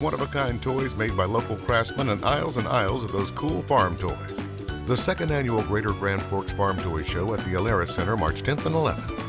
one-of-a-kind toys made by local craftsmen and aisles of those cool farm toys. The second annual Greater Grand Forks Farm Toy Show at the LRC Center, March 10th and 11th.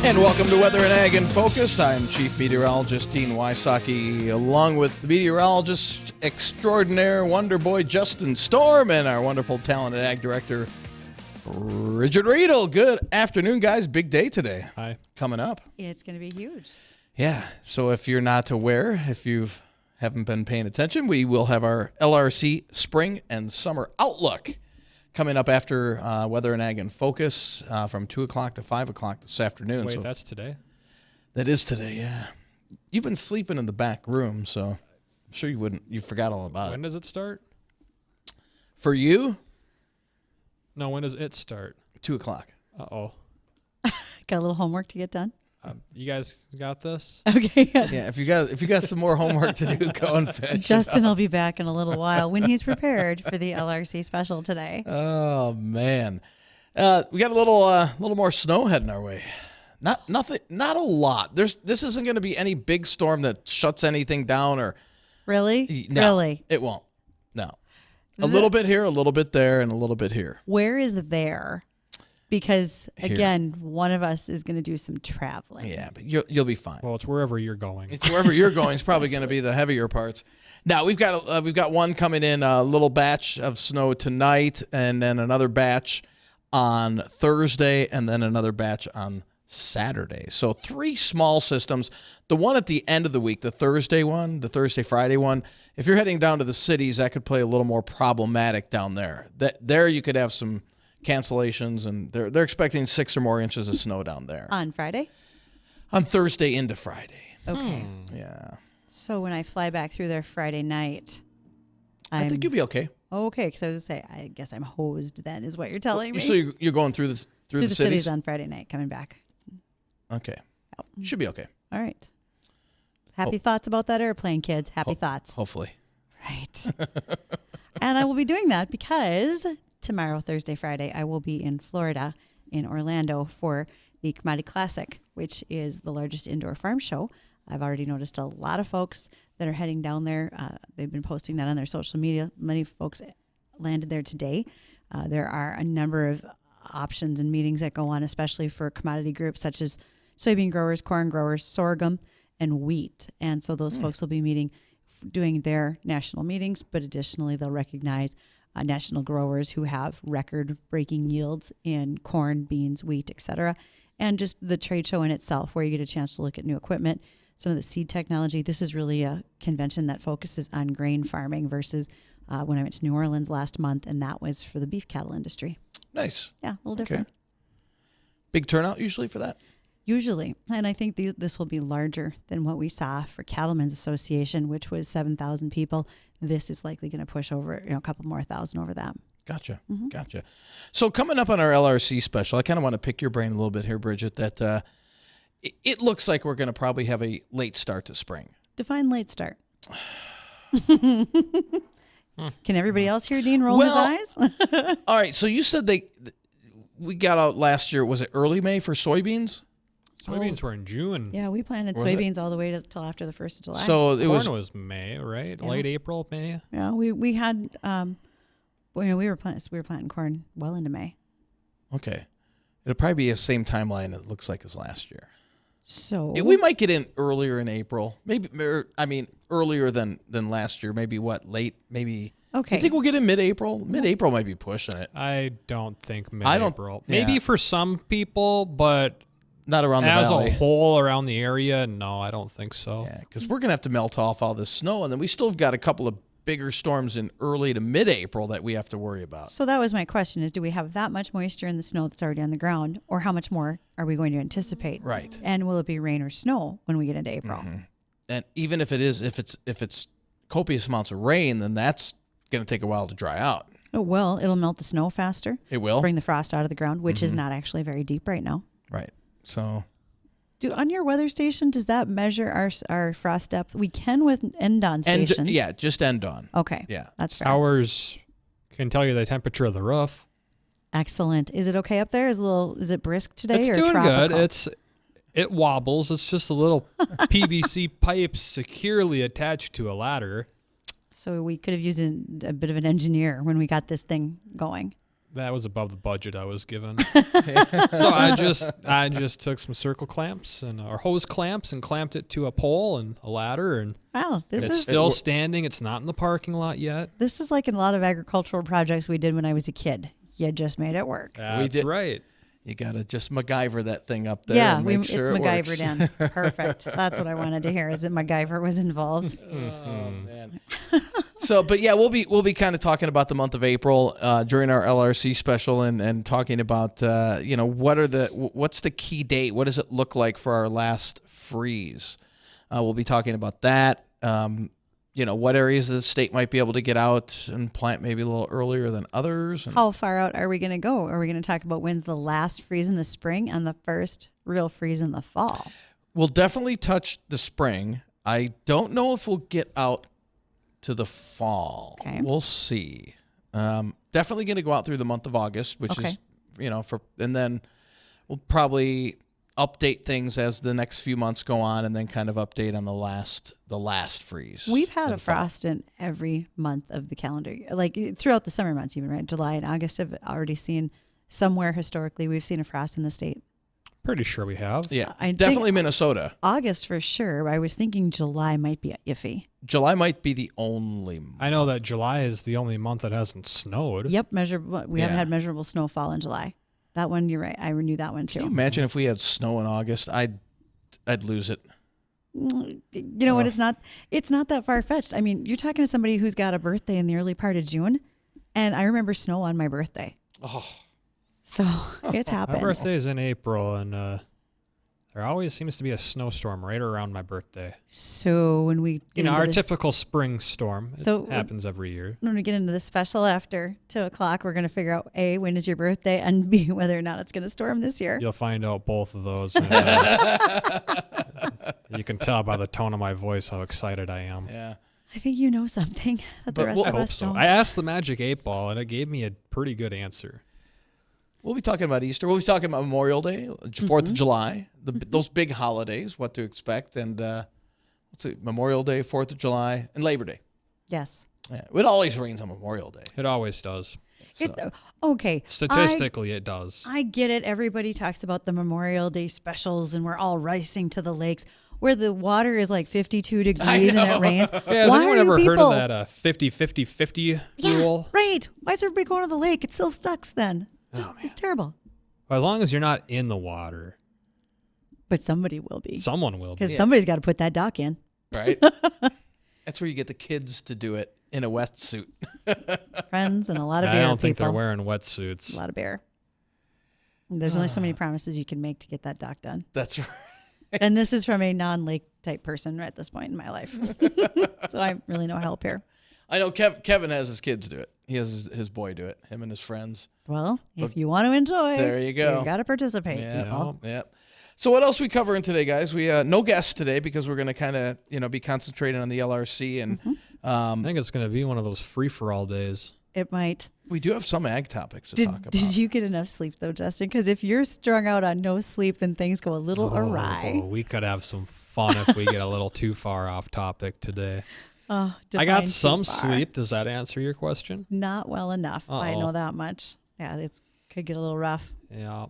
And welcome to Weather and Ag in Focus. I'm Chief Meteorologist Dean Wysocki, along with the meteorologist extraordinaire, Wonder Boy Justin Storm, and our wonderful talented Ag Director, Bridgette Readel. Good afternoon, guys. Big day today. Hi. Coming up. It's going to be huge. Yeah. So if you're not aware, if you haven't been paying attention, we will have our LRC Spring and Summer Outlook coming up after Weather and Ag in Focus from 2 o'clock to 5 o'clock this afternoon. Wait, so that's today? That is today, yeah. You've been sleeping in the back room, so I'm sure you forgot all about When it. does it start? For you, No, when does it start? 2 o'clock. Uh-oh. Got a little homework to get done. You guys got this? Okay. Yeah, if you got some more homework to do, go and finish Justin will be back in a little while when he's prepared for the LRC special today. Oh man, we got a little more snow heading our way. Not a lot. This isn't going to be any big storm that shuts anything down or. Really? No, Really? it won't. No, a little bit here, a little bit there, and a little bit here. Where is there? Because, Here. again, one of us is going to do some traveling. Yeah, but you'll be fine. Well, it's wherever you're going. It's wherever you're going is probably going to be the heavier parts. Now we've got one coming in, a little batch of snow tonight, and then another batch on Thursday, and then another batch on Saturday. So 3 small systems. The one at the end of the week, the Thursday Friday one. If you're heading down to the cities, that could play a little more problematic down there. There you could have some cancellations, and they're expecting 6 or more inches of snow down there On Friday? on Thursday into Friday. Okay. Yeah. So when I fly back through there Friday night, I think you'll be okay. okay, because I was going to say, I guess I'm hosed then, is what you're telling me. So you're going through the cities on Friday night, coming back. Okay. You should be okay. All right. Happy thoughts about that airplane, kids. Happy thoughts. Hopefully. Right. And I will be doing that because tomorrow, Thursday, Friday, I will be in Florida, in Orlando, for the Commodity Classic, which is the largest indoor farm show. I've already noticed a lot of folks that are heading down there. They've been posting that on their social media. Many folks landed there today. There are a number of options and meetings that go on, especially for commodity groups such as soybean growers, corn growers, sorghum, and wheat. And so those folks will be meeting, doing their national meetings, but additionally they'll recognize national growers who have record-breaking yields in corn, beans, wheat, etc. And just the trade show in itself, where you get a chance to look at new equipment, some of the seed technology. This is really a convention that focuses on grain farming versus when I went to New Orleans last month, and that was for the beef cattle industry. Nice. Yeah, a little different. Big turnout usually for that? Usually. And I think this will be larger than what we saw for Cattlemen's Association, which was 7,000 people. This is likely going to push over a couple more thousand over that. Gotcha. Gotcha. So coming up on our LRC special, I kind of want to pick your brain a little bit here, Bridgette, that it looks like we're going to probably have a late start to spring. Define late start. Can everybody else hear Dean roll his eyes? All right. So you said we got out last year. Was it early May for soybeans? Soybeans were in June. Yeah, we planted Was soybeans all the way till after the 1st of July. So it Corn was May, right? Yeah. Late April, May. Yeah, we had we were planting corn well into May. Okay. It'll probably be the same timeline it looks like as last year. So We might get in earlier in April. Earlier than last year. Maybe late? Maybe. Okay. I think we'll get in mid-April. Mid-April might be pushing it. I don't think I don't- mid-April. yeah. Maybe for some people, but Not around the as valley. a whole around the area, no, I don't think so. Yeah, because we're going to have to melt off all this snow, and then we still have got a couple of bigger storms in early to mid-April that we have to worry about. So that was my question: is do we have that much moisture in the snow that's already on the ground, or how much more are we going to anticipate? Right. And will it be rain or snow when we get into April? And even if it's copious amounts of rain, then that's going to take a while to dry out. Oh, well, it'll melt the snow faster. It will. Bring the frost out of the ground, which is not actually very deep right now. Right. So On your weather station, does that measure our frost depth? We can with end-on stations. just end on. Okay. Yeah. That's fair. Ours Can tell you the temperature of the roof. Excellent. Is it okay up there? Is it brisk today It's or doing tropical? good. It wobbles. It's just a little PVC pipe securely attached to a ladder. So we could have used a bit of an engineer when we got this thing going. That was above the budget I was given. So I just took some circle clamps or hose clamps and clamped it to a pole and a ladder, and Wow, it's still standing. It's not in the parking lot yet. This is like in a lot of agricultural projects we did when I was a kid. You just made it work. That's right. You got to just MacGyver that thing up there. Yeah, and make sure it's it MacGyvered works. in. Perfect. That's what I wanted to hear, is that MacGyver was involved. Oh, man. So, but yeah, we'll be kind of talking about the month of April during our LRC special and talking about what's the key date? What does it look like for our last freeze? We'll be talking about that. What areas of the state might be able to get out and plant maybe a little earlier than others. How far out are we going to go? Are we going to talk about when's the last freeze in the spring and the first real freeze in the fall? We'll definitely touch the spring. I don't know if we'll get out to the fall. Okay. We'll see. Definitely going to go out through the month of August, which is, and then we'll probably update things as the next few months go on, and then kind of update on the last freeze. We've had a frost in every month of the calendar, like throughout the summer months, even, right? July and August have already seen somewhere historically we've seen a frost in the state. Pretty sure we have. Yeah, I definitely think Minnesota. August for sure. I was thinking July might be iffy. July might be the only month. I know that July is the only month that hasn't snowed. Yep, we haven't had measurable snowfall in July. That one, you're right. I knew that one too. Can you imagine if we had snow in August? I'd lose it. You know what? It's not that far fetched. I mean, you're talking to somebody who's got a birthday in the early part of June, and I remember snow on my birthday. Oh, so it's happened. My birthday is in April, and there always seems to be a snowstorm right around my birthday. So when we get into our this, typical spring storm, it happens every year. When we get into the special after 2:00, we're going to figure out A, when is your birthday, and B, whether or not it's going to storm this year. You'll find out both of those. And, you can tell by the tone of my voice how excited I am. yeah. I think you know something that the rest I of hope us so. don't. I asked the Magic 8 Ball, and it gave me a pretty good answer. We'll be talking about Easter. We'll be talking about Memorial Day, 4th of July, those big holidays, what to expect, and let's see, Memorial Day, 4th of July, and Labor Day. Yes. Yeah, it always rains on Memorial Day. It always does. Okay. Statistically, it does. I get it. Everybody talks about the Memorial Day specials, and we're all racing to the lakes where the water is like 52 degrees and it rains. Yeah, Why has anyone are ever people... heard of that 50-50-50 rule? Right. Why is everybody going to the lake? It still sucks then. It's terrible. As long as you're not in the water. But somebody will be. Someone will be. Because somebody's got to put that dock in. Right? That's where you get the kids to do it in a wetsuit. Friends and a lot of bear I don't think people. they're wearing wetsuits. A lot of bear. There's only so many promises you can make to get that dock done. That's right. And this is from a non-lake type person at this point in my life. So I'm really no help here. I know Kevin has his kids do it. He has his boy do it, him and his friends. Well, if you want to enjoy, there you go. You got to participate, Yeah, people. yeah. So what else we covering today, guys? We no guests today because we're going to kind of be concentrating on the LRC, and I think it's going to be one of those free-for-all days. It might. We do have some ag topics to talk about. Did you get enough sleep though, Justin? Because if you're strung out on no sleep, then things go a little awry. We could have some fun if we get a little too far off topic today. I got some sleep. Does that answer your question? Not well enough. I know that much. Yeah, it could get a little rough. Yeah.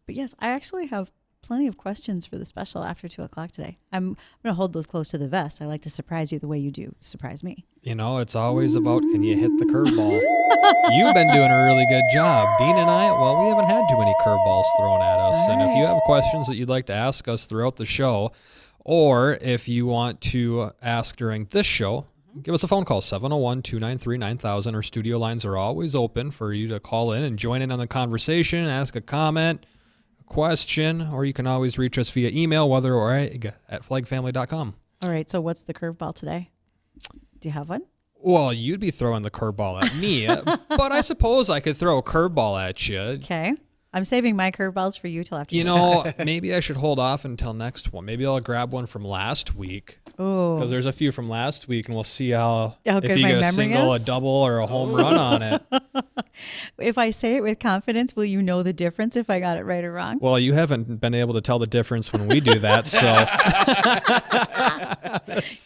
But yes, I actually have plenty of questions for the special after 2:00 today. I'm going to hold those close to the vest. I like to surprise you the way you do surprise me. It's always about, can you hit the curveball? You've been doing a really good job. Dean and I, we haven't had too many curveballs thrown at us. All and if you right. have questions that you'd like to ask us throughout the show, or if you want to ask during this show, give us a phone call, 701-293-9000. Our studio lines are always open for you to call in and join in on the conversation, ask a comment, a question, or you can always reach us via email, weather or egg at flagfamily.com. All right, so what's the curveball today? Do you have one? Well, you'd be throwing the curveball at me, but I suppose I could throw a curveball at you. Okay. I'm saving my curveballs for you till after. You know, maybe I should hold off until next one. Maybe I'll grab one from last week. Oh, Because there's a few from last week, and we'll see if good you my get a memory single, is. a double, or a home run on it. if I say it with confidence, will you know the difference if I got it right or wrong? Well, you haven't been able to tell the difference when we do that, so.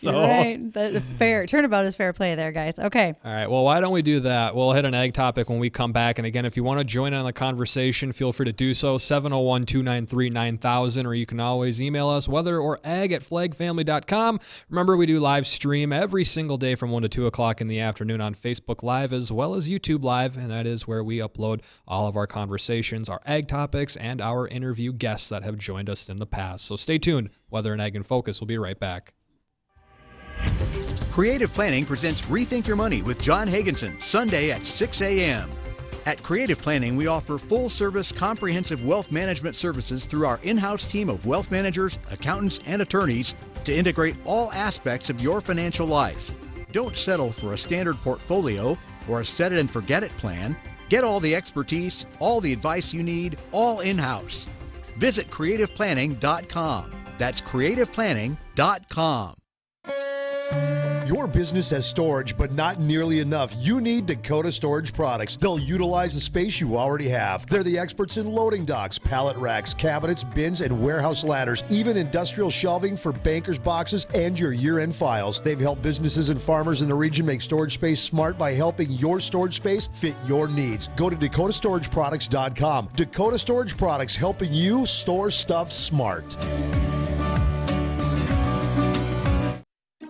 You're right. The fair turnabout is fair play there, guys. Okay. All right. Well, why don't we do that? We'll hit an ag topic when we come back. And again, if you want to join in on the conversation, feel free to do so. 701-293-9000, or you can always email us weather or ag at flagfamily.com. Remember, we do live stream every single day from 1 to 2 o'clock in the afternoon on Facebook Live as well as YouTube Live. And that is where we upload all of our conversations, our ag topics, and our interview guests that have joined us in the past. So stay tuned. Weather and Ag in Focus. We'll be right back. Creative Planning presents Rethink Your Money with John Hagenson, Sunday at 6 a.m. At Creative Planning, we offer full-service, comprehensive wealth management services through our in-house team of wealth managers, accountants, and attorneys to integrate all aspects of your financial life. Don't settle for a standard portfolio or a set-it-and-forget-it plan. Get all the expertise, all the advice you need, all in-house. Visit creativeplanning.com. That's creativeplanning.com. Your business has storage, but not nearly enough. You need Dakota Storage Products. They'll utilize the space you already have. They're the experts in loading docks, pallet racks, cabinets, bins, and warehouse ladders, even industrial shelving for bankers' boxes and your year-end files. They've helped businesses and farmers in the region make storage space smart by helping your storage space fit your needs. Go to dakotastorageproducts.com. Dakota Storage Products, helping you store stuff smart.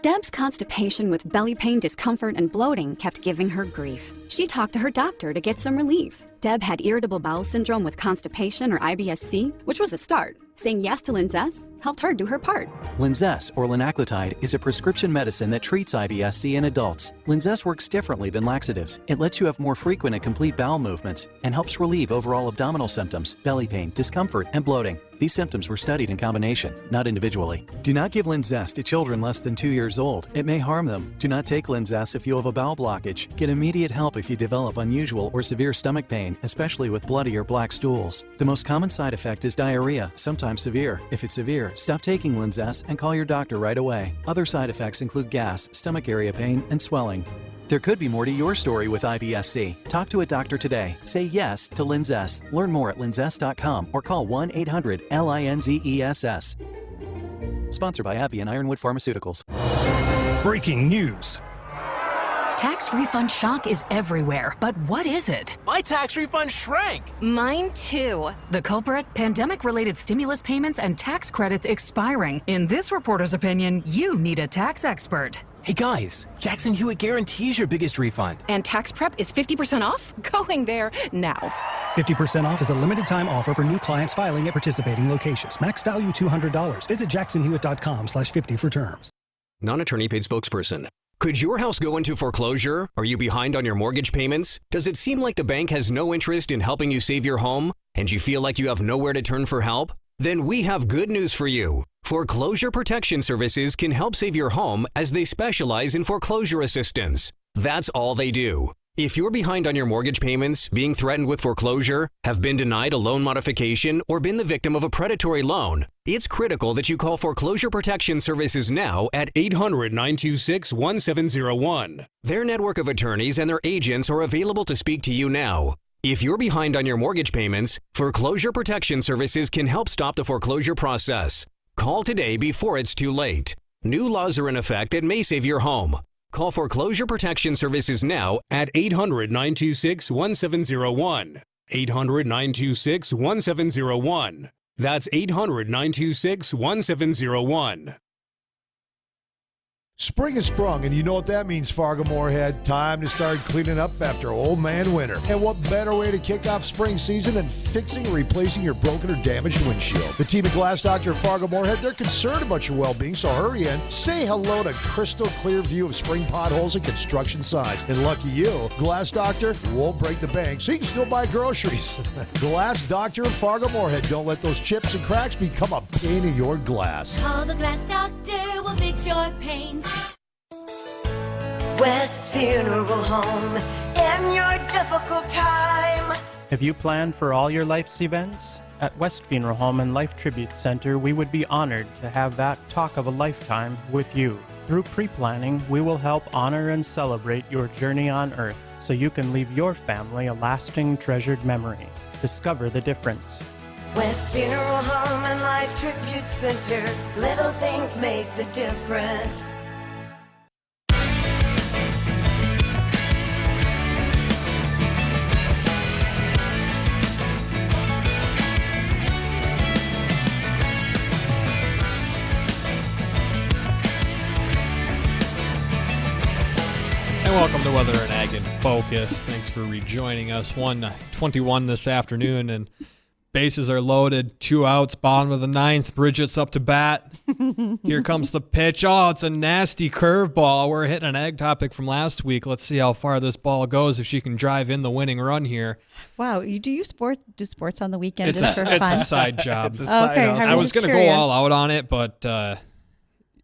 Deb's constipation with belly pain, discomfort, and bloating kept giving her grief. She talked to her doctor to get some relief. Deb had irritable bowel syndrome with constipation or IBS-C, which was a start. Saying yes to Linzess helped her do her part. Linzess, or linaclotide, is a prescription medicine that treats IBS-C in adults. Linzess works differently than laxatives. It lets you have more frequent and complete bowel movements and helps relieve overall abdominal symptoms, belly pain, discomfort, and bloating. These symptoms were studied in combination, not individually. Do not give Linzess to children less than 2 years old. It may harm them. Do not take Linzess if you have a bowel blockage. Get immediate help if you develop unusual or severe stomach pain, especially with bloody or black stools. The most common side effect is diarrhea, sometimes severe. If it's severe, stop taking Linzess and call your doctor right away. Other side effects include gas, stomach area pain, and swelling. There could be more to your story with IBS-C. Talk to a doctor today. Say yes to Linzess. Learn more at linzess.com or call 1-800-LINZESS. Sponsored by AbbVie and Ironwood Pharmaceuticals. Breaking news. Tax refund shock is everywhere, but what is it? My tax refund shrank. Mine too. The culprit? Pandemic-related stimulus payments and tax credits expiring. In this reporter's opinion, you need a tax expert. Hey guys, Jackson Hewitt guarantees your biggest refund. And tax prep is 50% off? Going there now. 50% off is a limited time offer for new clients filing at participating locations. Max value $200. Visit jacksonhewitt.com/50 for terms. Non-attorney paid spokesperson. Could your house go into foreclosure? Are you behind on your mortgage payments? Does it seem like the bank has no interest in helping you save your home? And you feel like you have nowhere to turn for help? Then we have good news for you. Foreclosure Protection Services can help save your home as they specialize in foreclosure assistance. That's all they do. If you're behind on your mortgage payments, being threatened with foreclosure, have been denied a loan modification, or been the victim of a predatory loan, it's critical that you call Foreclosure Protection Services now at 800-926-1701. Their network of attorneys and their agents are available to speak to you now. If you're behind on your mortgage payments, Foreclosure Protection Services can help stop the foreclosure process. Call today before it's too late. New laws are in effect that may save your home. Call Foreclosure Protection Services now at 800-926-1701. 800-926-1701. That's 800-926-1701. Spring has sprung, and you know what that means, Fargo-Moorhead. Time to start cleaning up after old man winter. And what better way to kick off spring season than fixing or replacing your broken or damaged windshield? The team at Glass Doctor Fargo-Moorhead, they're concerned about your well-being, so hurry in. Say hello to crystal clear view of spring potholes and construction signs. And lucky you, Glass Doctor won't break the bank, so you can still buy groceries. Glass Doctor Fargo-Moorhead. Don't let those chips and cracks become a pain in your glass. Call the Glass Doctor, will fix your paint. West Funeral Home in your difficult time. Have you planned for all your life's events? At West Funeral Home and Life Tribute Center, we would be honored to have that talk of a lifetime with you. Through pre-planning, we will help honor and celebrate your journey on Earth so you can leave your family a lasting, treasured memory. Discover the difference. West Funeral Home and Life Tribute Center. Little things make the difference. And welcome to Weather and Ag in Focus. Thanks for rejoining us. 1:21 this afternoon, and bases are loaded. 2 outs, bottom of the ninth. Bridgette's up to bat. Here comes the pitch. Oh, it's a nasty curveball. We're hitting an ag topic from last week. Let's see how far this ball goes, if she can drive in the winning run here. Wow, do you do sports on the weekend It's just for fun? a side job. It's a side hustle. I was going to go all out on it, but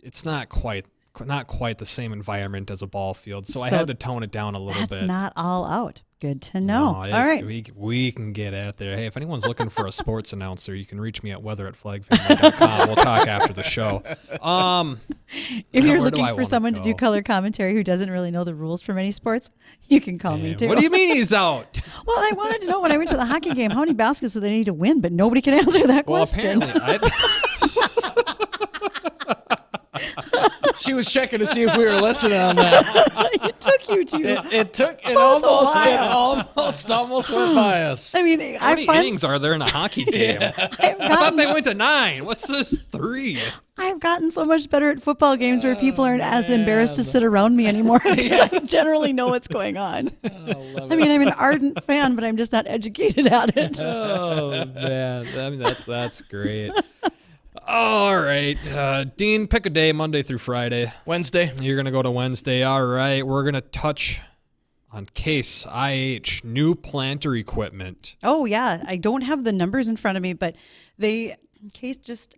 it's not quite the same environment as a ball field, so I had to tone it down a little bit. That's not all out. Good to know. No, all right. We can get at there. Hey, if anyone's looking for a sports announcer, you can reach me at weather@flagfamily.com. We'll talk after the show. If you're looking for someone to do color commentary who doesn't really know the rules for many sports, you can call me too. What do you mean he's out? Well, I wanted to know when I went to the hockey game how many baskets do they need to win, but nobody can answer that question. Apparently, She was checking to see if we were listening on that. It took you to. It almost went by us. I mean, how many innings are there in a hockey game? I thought they went to 9. What's this 3? I've gotten so much better at football games where people aren't as embarrassed to sit around me anymore. I generally know what's going on. I mean, I'm an ardent fan, but I'm just not educated at it. Oh, man. I mean, that's great. All right. Dean, pick a day, Monday through Friday. Wednesday. You're going to go to Wednesday. All right. We're going to touch on Case IH, new planter equipment. Oh, yeah. I don't have the numbers in front of me, but Case just,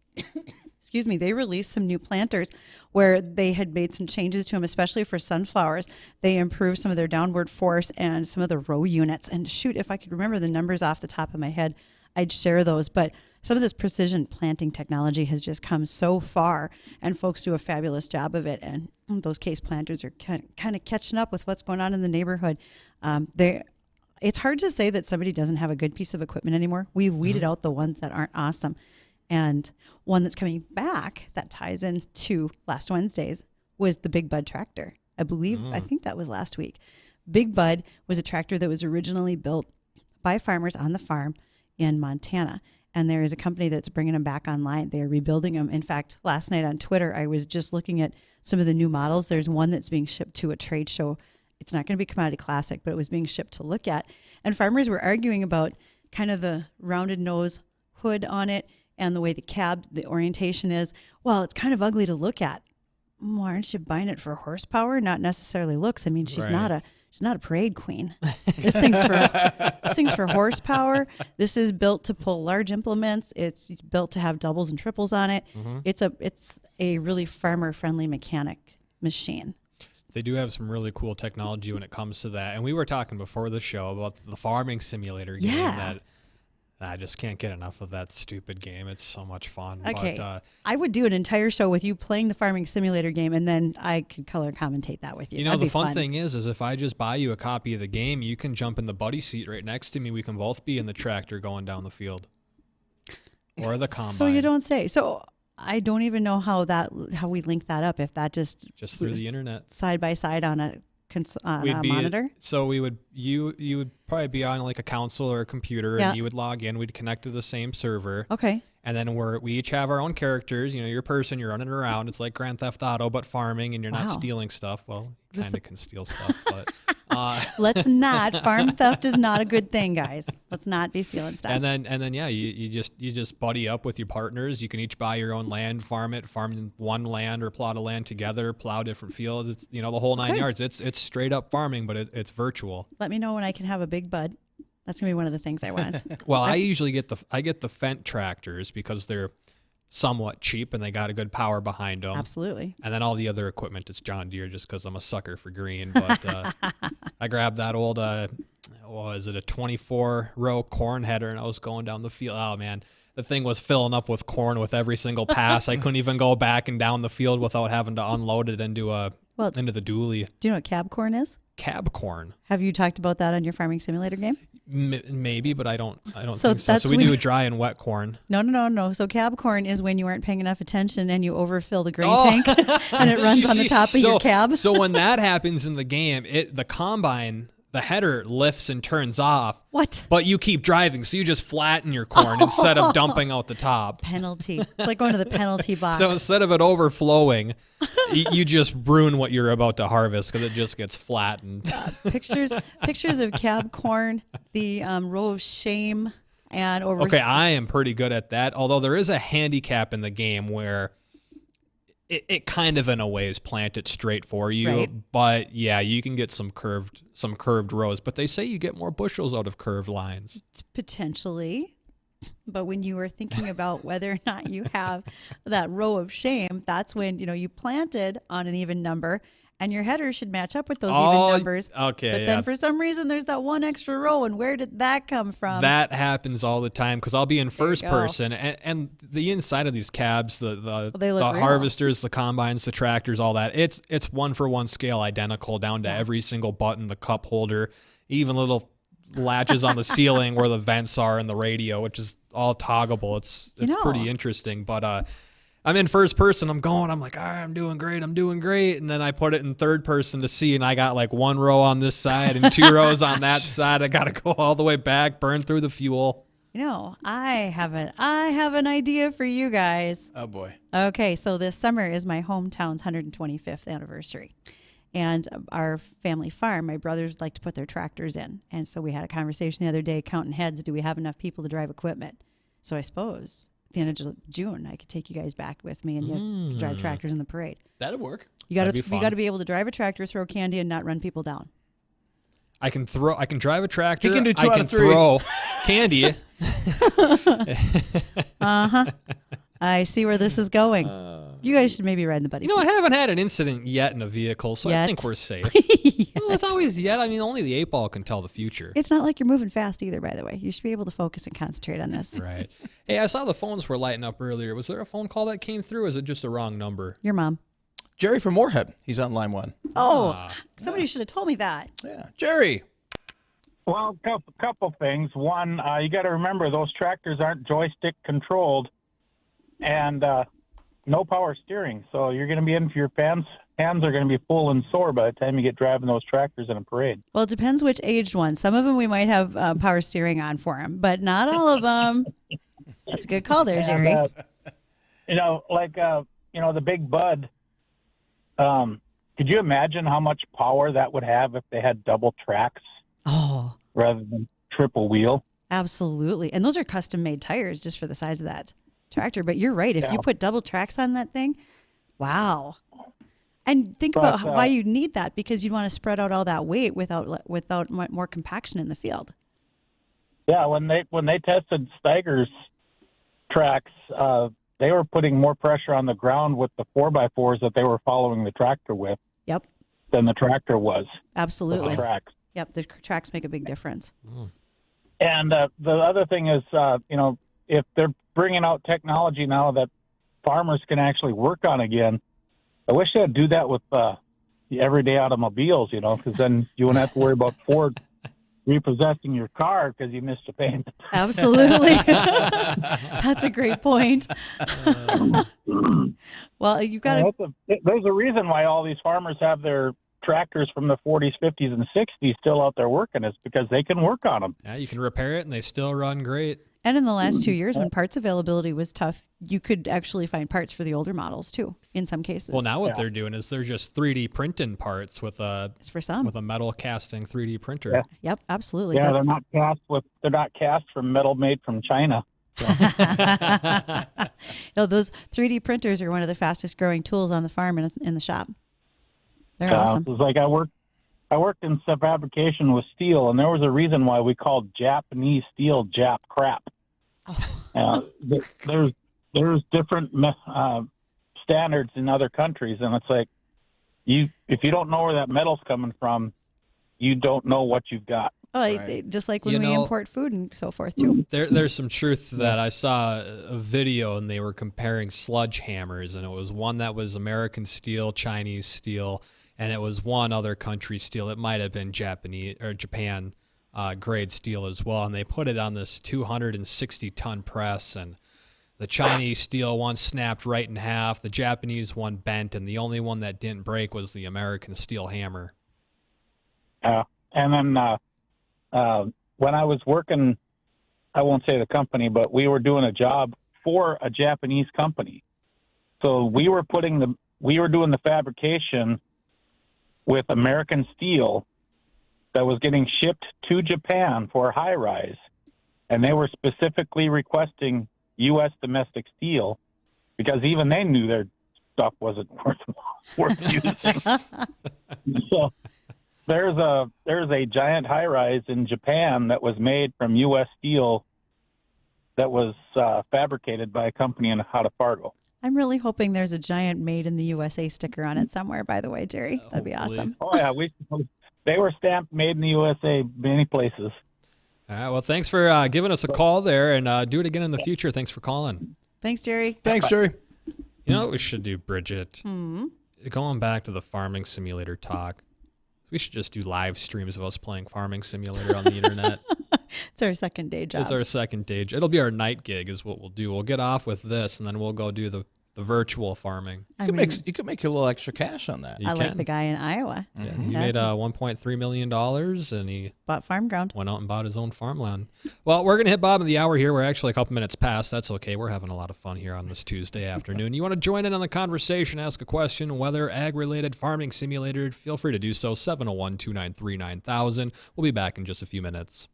they released some new planters where they had made some changes to them, especially for sunflowers. They improved some of their downward force and some of the row units. And shoot, if I could remember the numbers off the top of my head, I'd share those. But some of this precision planting technology has just come so far, and folks do a fabulous job of it. And those Case planters are kind of catching up with what's going on in the neighborhood. It's hard to say that somebody doesn't have a good piece of equipment anymore. We've weeded out the ones that aren't awesome. And one that's coming back that ties into last Wednesday's was the Big Bud tractor. I think that was last week. Big Bud was a tractor that was originally built by farmers on the farm in Montana. And there is a company that's bringing them back online. They are rebuilding them. In fact, last night on Twitter, I was just looking at some of the new models. There's one that's being shipped to a trade show. It's not going to be Commodity Classic, but it was being shipped to look at. And farmers were arguing about kind of the rounded nose hood on it and the way the orientation is. Well, it's kind of ugly to look at. Well, aren't you buying it for horsepower? Not necessarily looks. I mean, she's not a parade queen. This thing's for horsepower. This is built to pull large implements. It's built to have doubles and triples on it. Mm-hmm. It's a really farmer-friendly mechanic machine. They do have some really cool technology when it comes to that. And we were talking before the show about the farming simulator game that I just can't get enough of that stupid game. It's so much fun. Okay. But, I would do an entire show with you playing the farming simulator game, and then I could color commentate that with you. You know, the fun thing is if I just buy you a copy of the game, you can jump in the buddy seat right next to me. We can both be in the tractor going down the field or the combine. So you don't say. So I don't even know how we link that up. If that just through the internet, side by side on a monitor. So you would probably be on like a console or a computer, and you would log in. We'd connect to the same server. Okay. And then we each have our own characters. You know, your person, you're running around. It's like Grand Theft Auto, but farming, and you're not stealing stuff. Well, you kind of can steal stuff, but let's not. Farm theft is not a good thing, guys. Let's not be stealing stuff. And then you just buddy up with your partners. You can each buy your own land, farm one land or plot of land together, plow different fields. It's the whole 9 yards. It's straight up farming, but it's virtual. Let me know when I can have a Big Bud. That's gonna be one of the things I want. Well, I usually get the Fendt tractors because they're somewhat cheap and they got a good power behind them. Absolutely. And then all the other equipment is John Deere just because I'm a sucker for green. But I grabbed that old, what was it, a 24-row corn header, and I was going down the field. Oh, man. The thing was filling up with corn with every single pass. I couldn't even go back and down the field without having to unload it into the dually. Do you know what cab corn is? Cab corn. Have you talked about that on your farming simulator game? Maybe, but I don't So think so. that's So we when- do dry and wet corn. No. So cab corn is when you aren't paying enough attention and you overfill the grain tank and it runs on the top of your cab. So when that happens in the game, the combine, the header lifts and turns off. What? But you keep driving, so you just flatten your corn instead of dumping out the top. Penalty. It's like going to the penalty box. So instead of it overflowing, you just ruin what you're about to harvest because it just gets flattened. Pictures of cab corn, the row of shame, and over. Okay, I am pretty good at that. Although there is a handicap in the game where it kind of in a way is planted straight for you. Right. But yeah, you can get some curved rows. But they say you get more bushels out of curved lines. Potentially. But when you are thinking about whether or not you have that row of shame, that's when, you planted on an even number and your header should match up with those even numbers. Okay. But then for some reason, there's that one extra row. And where did that come from? That happens all the time because I'll be in first you go. person and the inside of these cabs, the they look real. harvesters, the combines, the tractors, all that. It's 1-for-1 scale identical down to every single button, the cup holder, even little latches on the ceiling where the vents are and the radio, which is all toggable. It's pretty interesting. But I'm in first person. I'm like, all right, I'm doing great. And then I put it in third person to see, and I got like one row on this side and 2 rows on that side. I got to go all the way back, burn through the fuel. I have an idea for you guys. Oh, boy. Okay, so this summer is my hometown's 125th anniversary. And our family farm, my brothers like to put their tractors in. And so we had a conversation the other day, counting heads. Do we have enough people to drive equipment? So I suppose at the end of June, I could take you guys back with me and you could drive tractors in the parade. That'd work. You got to be able to drive a tractor, throw candy, and not run people down. I can drive a tractor. He can do 2 I out can of 3. throw candy. I see where this is going. You guys should maybe ride in the buddy. I haven't had an incident yet in a vehicle, so I think we're safe. Well, it's always yet. I mean, only the 8-ball can tell the future. It's not like you're moving fast either, by the way. You should be able to focus and concentrate on this. Right. Hey, I saw the phones were lighting up earlier. Was there a phone call that came through, or is it just a wrong number? Your mom. Jerry from Moorhead. He's on line 1. Oh, somebody should have told me that. Yeah. Jerry. Well, couple things. One, you got to remember those tractors aren't joystick controlled, and no power steering. So you're going to be in for your hands are going to be full and sore by the time you get driving those tractors in a parade. Well, it depends which aged ones. Some of them we might have power steering on for them, but not all of them. That's a good call there, Jerry. And, the Big Bud. Could you imagine how much power that would have if they had double tracks? Oh, rather than triple wheel? Absolutely. And those are custom made tires just for the size of that tractor. But you're right. If you put double tracks on that thing, wow. And think about why you need that, because you want to spread out all that weight without more compaction in the field. Yeah, when they tested Steiger's tracks, they were putting more pressure on the ground with the 4x4s that they were following the tractor with. Yep. Than the tractor was. Absolutely. With the tracks. Yep, the tracks make a big difference. And the other thing is, if they're bringing out technology now that farmers can actually work on again, I wish they'd do that with the everyday automobiles, because then you wouldn't have to worry about Ford repossessing your car because you missed a payment. Absolutely. That's a great point. Well, you've got to... There's a reason why all these farmers have their tractors from the 40s, 50s, and 60s still out there working. It's because they can work on them. Yeah, you can repair it, and they still run great. And in the last 2 years, when parts availability was tough, you could actually find parts for the older models too, in some cases. Well, now what they're doing is they're just 3D printing parts with a metal casting 3D printer. Yeah. Yep, absolutely. Yeah, they're not cast from metal made from China. So. No, those 3D printers are one of the fastest growing tools on the farm and in the shop. They're awesome. It was like I worked in fabrication with steel, and there was a reason why we called Japanese steel Jap crap. There's there's different standards in other countries, and it's like if you don't know where that metal's coming from, you don't know what you've got. Just like when we import food and so forth too. There's some truth to that. I saw a video and they were comparing sludge hammers, and it was one that was American steel, Chinese steel, and it was one other country steel. It might have been Japanese or Japan grade steel as well, and they put it on this 260-ton press, and the Chinese steel one snapped right in half, the Japanese one bent, and the only one that didn't break was the American steel hammer. And then when I was working, I won't say the company, but we were doing a job for a Japanese company. So we were doing the fabrication with American steel that was getting shipped to Japan for high rise. And they were specifically requesting U.S. domestic steel because even they knew their stuff wasn't worth using. So there's a giant high rise in Japan that was made from U.S. steel that was fabricated by a company out of Fargo. I'm really hoping there's a giant made in the USA sticker on it somewhere, by the way, Jerry. That'd be awesome. Oh, yeah. They were stamped made in the USA many places. All right. Well, thanks for giving us a call there, and do it again in the future. Thanks for calling. Thanks, Jerry. Thanks, Jerry. You know what we should do, Bridgette? Hmm. Going back to the farming simulator talk, we should just do live streams of us playing farming simulator on the internet. It's our second day job. It's our second day. It'll be our night gig is what we'll do. We'll get off with this, and then we'll go do the virtual farming. You could make a little extra cash on that. Like the guy in Iowa. Yeah, he made $1.3 million, and he bought farm ground. Went out and bought his own farmland. Well, we're going to hit bottom of the hour here. We're actually a couple minutes past. That's okay. We're having a lot of fun here on this Tuesday afternoon. You want to join in on the conversation, ask a question, weather, ag-related, farming simulator, feel free to do so. 701-293-9000. We'll be back in just a few minutes.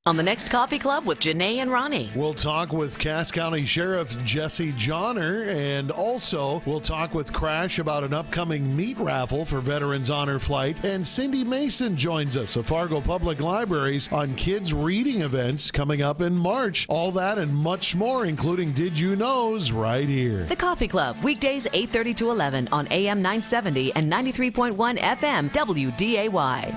On the next Coffee Club with Janae and Ronnie. We'll talk with Cass County Sheriff Jesse Johnner, and also we'll talk with Crash about an upcoming meat raffle for Veterans Honor Flight. And Cindy Mason joins us of Fargo Public Libraries on kids' reading events coming up in March. All that and much more, including Did You Knows, right here. The Coffee Club, weekdays 8:30 to 11 on AM 970 and 93.1 FM WDAY.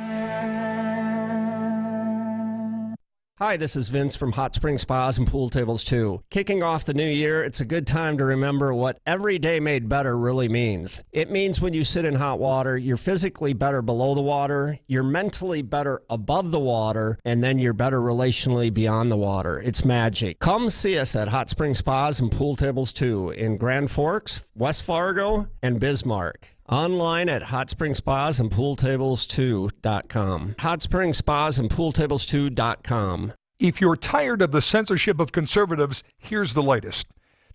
Hi, this is Vince from Hot Spring Spas and Pool Tables 2. Kicking off the new year, it's a good time to remember what every day made better really means. It means when you sit in hot water, you're physically better below the water, you're mentally better above the water, and then you're better relationally beyond the water. It's magic. Come see us at Hot Spring Spas and Pool Tables 2 in Grand Forks, West Fargo, and Bismarck. Online at hotspringspaandpooltables2.com. hotspringspaandpooltables2.com. If you're tired of the censorship of conservatives, here's the latest.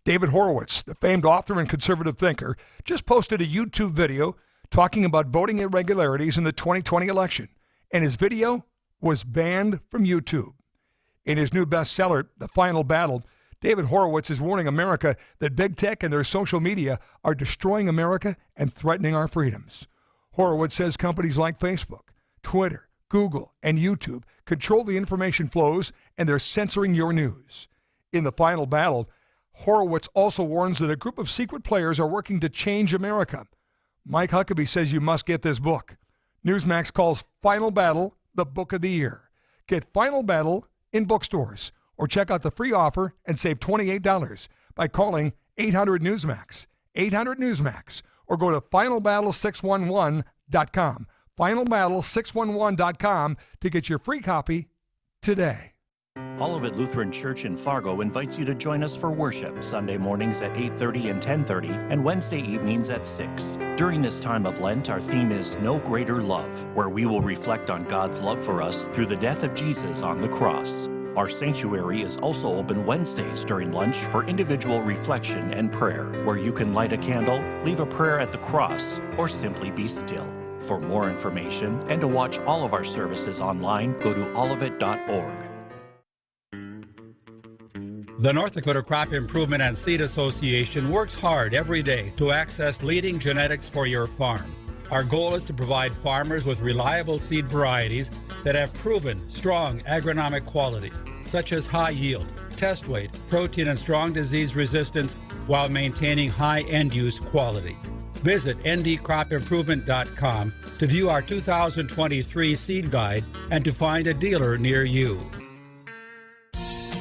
David Horowitz, the famed author and conservative thinker, just posted a YouTube video talking about voting irregularities in the 2020 election, and his video was banned from YouTube. In his new bestseller, The Final Battle, David Horowitz is warning America that big tech and their social media are destroying America and threatening our freedoms. Horowitz says companies like Facebook, Twitter, Google, and YouTube control the information flows, and they're censoring your news. In The Final Battle, Horowitz also warns that a group of secret players are working to change America. Mike Huckabee says you must get this book. Newsmax calls Final Battle the book of the year. Get Final Battle in bookstores, or check out the free offer and save $28 by calling 800-NEWSMAX, 800-NEWSMAX, or go to finalbattle611.com, finalbattle611.com to get your free copy today. Olivet Lutheran Church in Fargo invites you to join us for worship Sunday mornings at 8:30 and 10:30 and Wednesday evenings at 6. During this time of Lent, our theme is No Greater Love, where we will reflect on God's love for us through the death of Jesus on the cross. Our sanctuary is also open Wednesdays during lunch for individual reflection and prayer, where you can light a candle, leave a prayer at the cross, or simply be still. For more information and to watch all of our services online, go to olivet.org. The North Dakota Crop Improvement and Seed Association works hard every day to access leading genetics for your farm. Our goal is to provide farmers with reliable seed varieties that have proven strong agronomic qualities, such as high yield, test weight, protein, and strong disease resistance, while maintaining high end-use quality. Visit ndcropimprovement.com to view our 2023 seed guide and to find a dealer near you.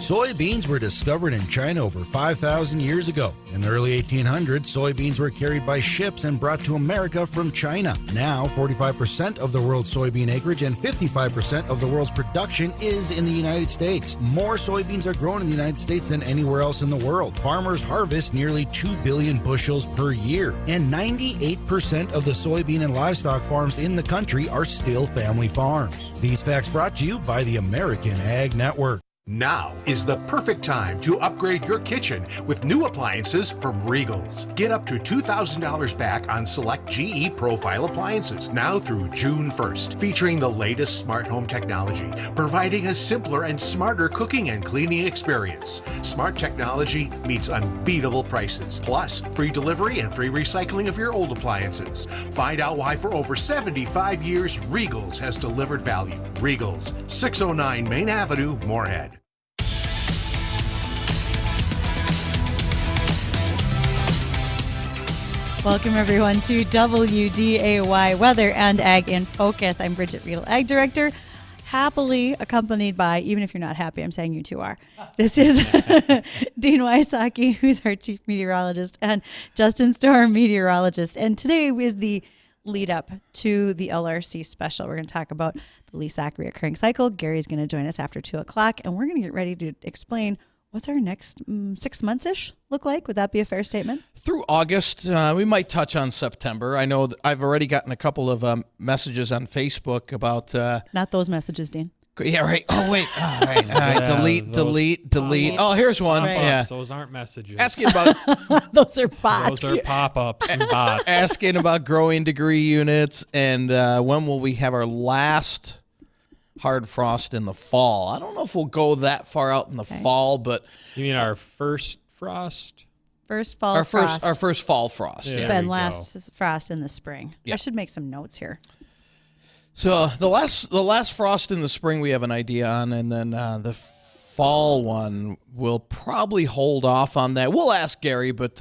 Soybeans were discovered in China over 5,000 years ago. In the early 1800s, soybeans were carried by ships and brought to America from China. Now, 45% of the world's soybean acreage and 55% of the world's production is in the United States. More soybeans are grown in the United States than anywhere else in the world. Farmers harvest nearly 2 billion bushels per year. And 98% of the soybean and livestock farms in the country are still family farms. These facts brought to you by the American Ag Network. Now is the perfect time to upgrade your kitchen with new appliances from Regal's. Get up to $2,000 back on select GE Profile appliances now through June 1st, featuring the latest smart home technology, providing a simpler and smarter cooking and cleaning experience. Smart technology meets unbeatable prices, plus free delivery and free recycling of your old appliances. Find out why for over 75 years Regal's has delivered value. Regal's, 609 Main Avenue, Moorhead. Welcome, everyone, to WDAY Weather and Ag in Focus. I'm Bridgette, Readel, Ag Director, happily accompanied by, even if you're not happy, I'm saying you two are. This is Dean Wysocki, who's our Chief Meteorologist, and Justin Storm, Meteorologist. And today is the lead up to the LRC Special. We're going to talk about the least accurate recurring cycle. Gary's going to join us after 2 o'clock, and we're going to get ready to explain what's our next 6 months-ish look like? Would that be a fair statement? Through August, we might touch on September. I know that I've already gotten a couple of messages on Facebook about... Not those messages, Dean. Yeah, right. Oh, wait. All right. Delete. Oh, here's one. Pop-ups. Yeah. Those aren't messages. Asking about... Those are bots. Those are pop-ups and bots. Asking about growing degree units and when will we have our last... hard frost in the fall. I don't know if we'll go that far out in the fall, but... You mean our first frost? First fall frost. Our first fall frost, yeah. And last frost in the spring. Yeah. I should make some notes here. So the last frost in the spring we have an idea on, and then the fall one we'll probably hold off on that. We'll ask Gary, but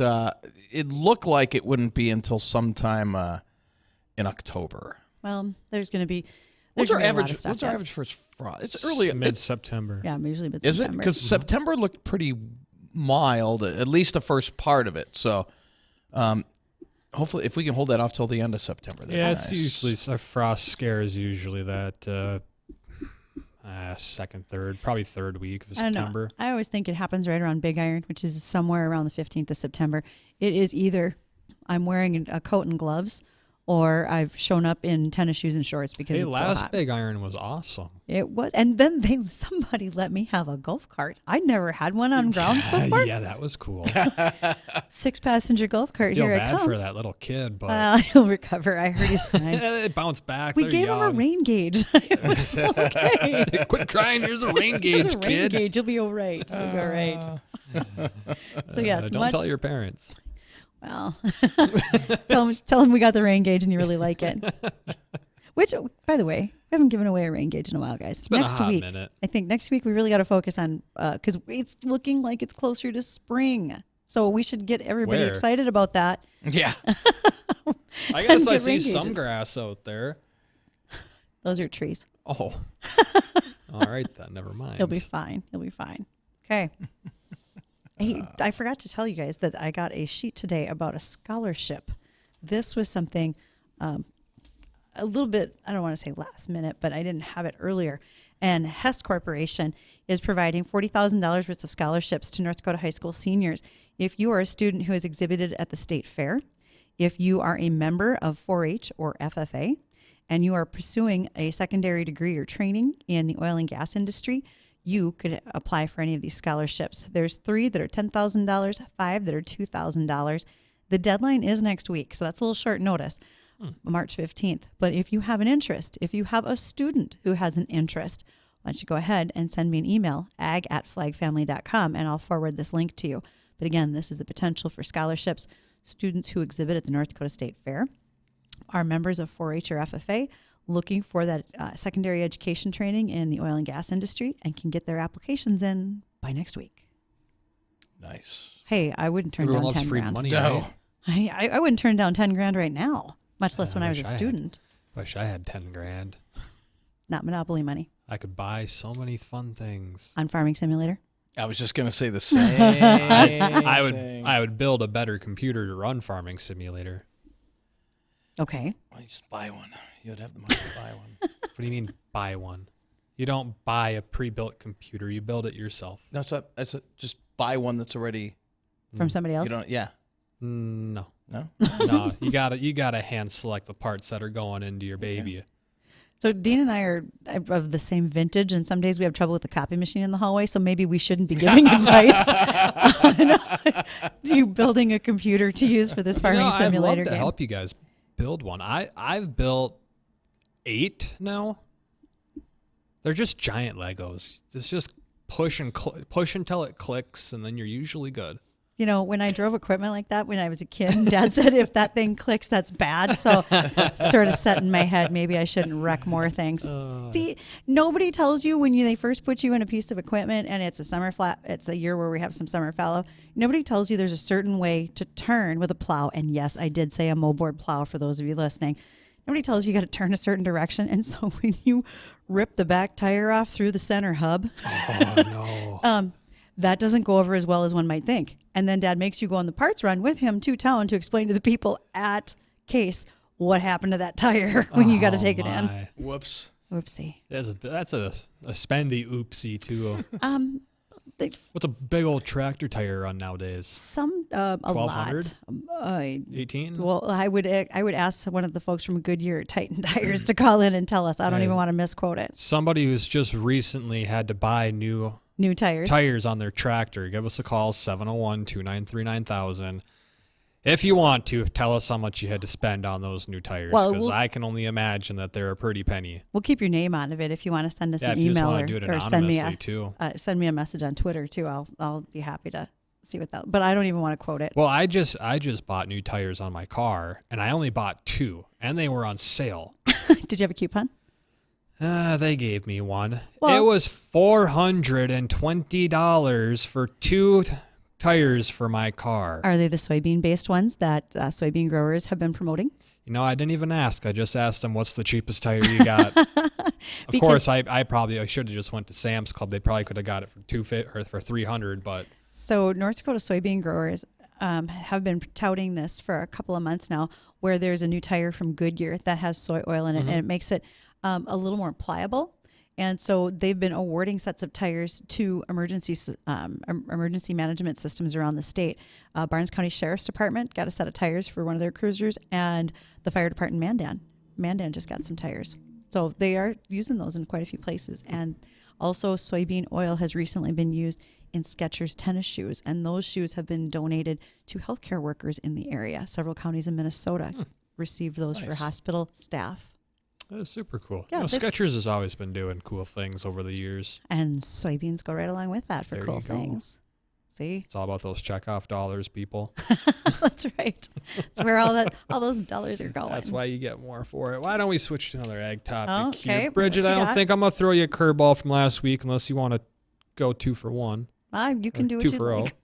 it looked like it wouldn't be until sometime in October. Well, there's going to be... What's our average first frost? It's early. Mid-September. Yeah, usually mid-September. Is it? Because September looked pretty mild, at least the first part of it. So hopefully if we can hold that off till the end of September. Yeah, it's usually, a frost scare is usually that second, third, probably third week of September. I always think it happens right around Big Iron, which is somewhere around the 15th of September. It is either I'm wearing a coat and gloves, or I've shown up in tennis shoes and shorts because it's so hot. Last Big Iron was awesome. It was, and then somebody let me have a golf cart. I never had one on grounds before. Yeah, that was cool. 6-passenger golf cart. Here I come. I feel bad for that little kid, but he'll recover. I heard he's fine. It bounced back. We gave him a rain gauge. It was okay. Quit crying. Here's a rain gauge, Here's a rain kid. gauge. You'll be all right. You'll be all right. So yes, don't tell your parents. Well, tell them we got the rain gauge and you really like it. Which, by the way, we haven't given away a rain gauge in a while, guys. It's been a hot minute. I think next week we really got to focus on, because it's looking like it's closer to spring. So we should get everybody excited about that. Yeah. I guess I see some grass out there. Those are trees. Oh. All right, then. Never mind. He'll be fine. Okay. Hey, I forgot to tell you guys that I got a sheet today about a scholarship. This was something a little bit, I don't want to say last minute, but I didn't have it earlier. And Hess Corporation is providing $40,000 worth of scholarships to North Dakota high school seniors. If you are a student who has exhibited at the state fair, if you are a member of 4-H or FFA, and you are pursuing a secondary degree or training in the oil and gas industry, you could apply for any of these scholarships. There's 3 that are $10,000, 5 that are $2,000. The deadline is next week, so that's a little short notice, March 15th. But if you have an interest, if you have a student who has an interest, why don't you go ahead and send me an email, ag@flagfamily.com, and I'll forward this link to you. But again, this is the potential for scholarships. Students who exhibit at the North Dakota State Fair are members of 4-H or FFA, looking for that secondary education training in the oil and gas industry, and can get their applications in by next week. Nice. Hey, I wouldn't turn Everyone down loves 10 free grand. money, No. right? I wouldn't turn down 10 grand right now, much less when I was a student. Wish I had 10 grand. Not Monopoly money. I could buy so many fun things. On Farming Simulator? I was just gonna say the same. I would build a better computer to run Farming Simulator. Okay. Well, you just buy one. You would have the money to buy one. What do you mean buy one? You don't buy a pre-built computer. You build it yourself. No, just buy one that's already from somebody else. You don't. Yeah. No. No. No. You gotta hand select the parts that are going into your baby. Okay. So Dean and I are of the same vintage, and some days we have trouble with the copy machine in the hallway, so maybe we shouldn't be giving advice on you building a computer to use for this Farming Simulator I'd love to game. help you guys build one. I've built 8 now. They're just giant Legos. It's just push until it clicks, and then you're usually good. You know, when I drove equipment like that when I was a kid, Dad said if that thing clicks, that's bad. So sort of set in my head, maybe I shouldn't wreck more things. See, nobody tells you when they first put you in a piece of equipment and it's it's a year where we have some summer fallow. Nobody tells you there's a certain way to turn with a plow. And yes, I did say a mowboard plow for those of you listening. Nobody tells you got to turn a certain direction. And so when you rip the back tire off through the center hub, that doesn't go over as well as one might think. And then Dad makes you go on the parts run with him to town to explain to the people at Case what happened to that tire when you got to take it in. Whoops. Whoopsie. That's a spendy oopsie too. What's a big old tractor tire run nowadays? A lot. 18? Well, I would ask one of the folks from Goodyear Titan Tires to call in and tell us. I don't even want to misquote it. Somebody who's just recently had to buy new tires on their tractor. Give us a call, 701-293-9000. If you want to, tell us how much you had to spend on those new tires, because I can only imagine that they're a pretty penny. We'll keep your name out of it if you want to send us an if you email just do it or send me a a message on Twitter too. I'll be happy to see what that. But I don't even want to quote it. Well, I just bought new tires on my car, and I only bought 2, and they were on sale. Did you have a coupon? They gave me one. Well, it was $420 for 2 tires for my car. Are they the soybean-based ones that soybean growers have been promoting? You know, I didn't even ask. I just asked them, what's the cheapest tire you got? Of course, I should have just went to Sam's Club. They probably could have got it for $300, but. So North Dakota soybean growers have been touting this for a couple of months now, where there's a new tire from Goodyear that has soy oil in it, and it makes it a little more pliable. And so they've been awarding sets of tires to emergency management systems around the state. Barnes County Sheriff's Department got a set of tires for one of their cruisers, and the fire department Mandan just got some tires. So they are using those in quite a few places. And also soybean oil has recently been used in Skechers tennis shoes, and those shoes have been donated to healthcare workers in the area. Several counties in Minnesota received those for hospital staff. That's super cool. Yeah, Skechers has always been doing cool things over the years. And soybeans go right along with that for cool things. See? It's all about those checkoff dollars, people. That's right. That's where all those dollars are going. That's why you get more for it. Why don't we switch to another ag topic okay. here? Bridgette, I don't think I'm going to throw you a curveball from last week unless you want to go 2 for 1. You can do what 2 you for like.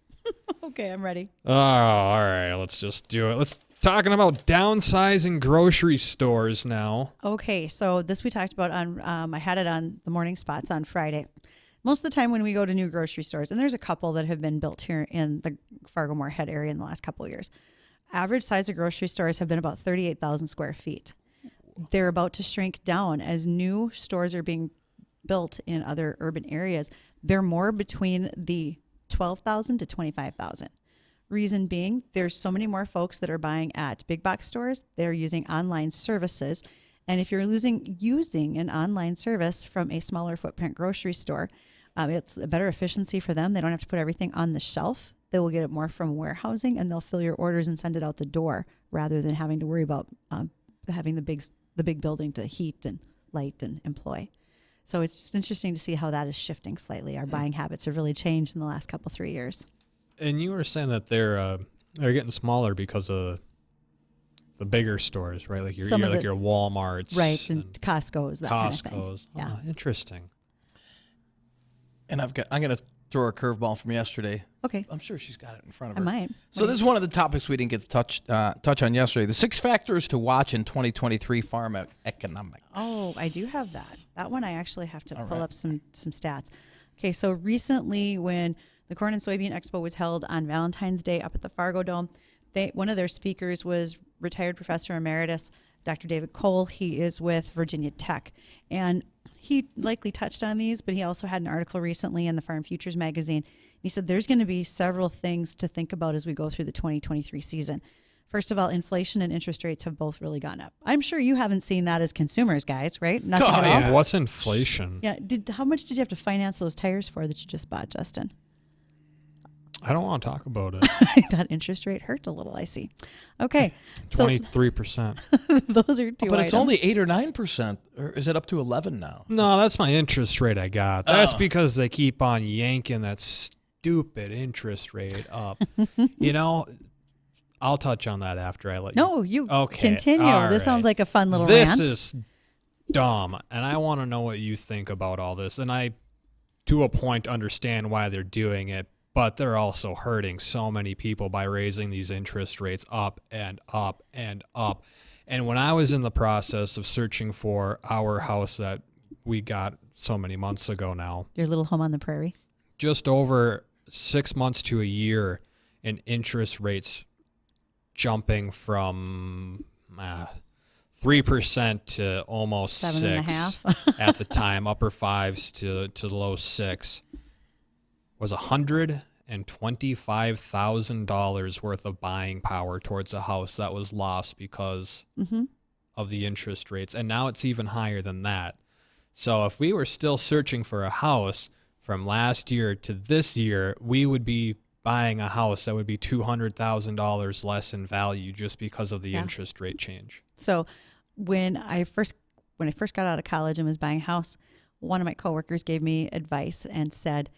Okay, I'm ready. Oh, all right. Let's just do it. Let's talking about downsizing grocery stores now. Okay, so this we talked about on, I had it on the morning spots on Friday. Most of the time when we go to new grocery stores, and there's a couple that have been built here in the Fargo-Moorhead area in the last couple of years, average size of grocery stores have been about 38,000 square feet. They're about to shrink down as new stores are being built in other urban areas. They're more between the 12,000 to 25,000. Reason being, there's so many more folks that are buying at big box stores. They're using online services. And if you're using an online service from a smaller footprint grocery store, it's a better efficiency for them. They don't have to put everything on the shelf. They will get it more from warehousing, and they'll fill your orders and send it out the door rather than having to worry about having the big building to heat and light and employ. So it's just interesting to see how that is shifting slightly. Our buying habits have really changed in the last 3 years. And you were saying that they're getting smaller because of the bigger stores, right? Like your Walmarts, right, and Costco's, that kind of thing. Yeah, interesting. And I'm going to throw her a curveball from yesterday. Okay. I'm sure she's got it in front of I her. might. So this is one of the topics we didn't get to touch on yesterday. The 6 factors to watch in 2023 farm economics. Oh, I do have that. That one I actually have to pull up some stats. Okay, so recently when the Corn and Soybean Expo was held on Valentine's Day up at the Fargo Dome, one of their speakers was retired Professor Emeritus Dr. David Cole. He is with Virginia Tech. And he likely touched on these, but he also had an article recently in the Farm Futures magazine. He said there's going to be several things to think about as we go through the 2023 season. First of all, inflation and interest rates have both really gone up. I'm sure you haven't seen that as consumers, guys, right? Nothing at all? What's inflation? Yeah. How much did you have to finance those tires for that you just bought, Justin? I don't want to talk about it. That interest rate hurt a little, I see. Okay. 23%. Those are two But items. it's only 8 or 9%. Or is it up to 11 now? No, that's my interest rate I got. That's because they keep on yanking that stupid interest rate up. I'll touch on that after I let you. No, you okay, continue. all This right. sounds like a fun little This rant. is dumb, and I want to know what you think about all this. And I, to a point, understand why they're doing it, but they're also hurting so many people by raising these interest rates up and up and up. And when I was in the process of searching for our house that we got so many months ago now, Your little home on the prairie. just over 6 months to a year in interest rates jumping from 3% to almost 7.5 at the time, upper 5s to the low 6, was $125,000 worth of buying power towards a house that was lost because of the interest rates. And now it's even higher than that. So if we were still searching for a house from last year to this year, we would be buying a house that would be $200,000 less in value just because of the interest rate change. So when I first got out of college and was buying a house, one of my coworkers gave me advice and said,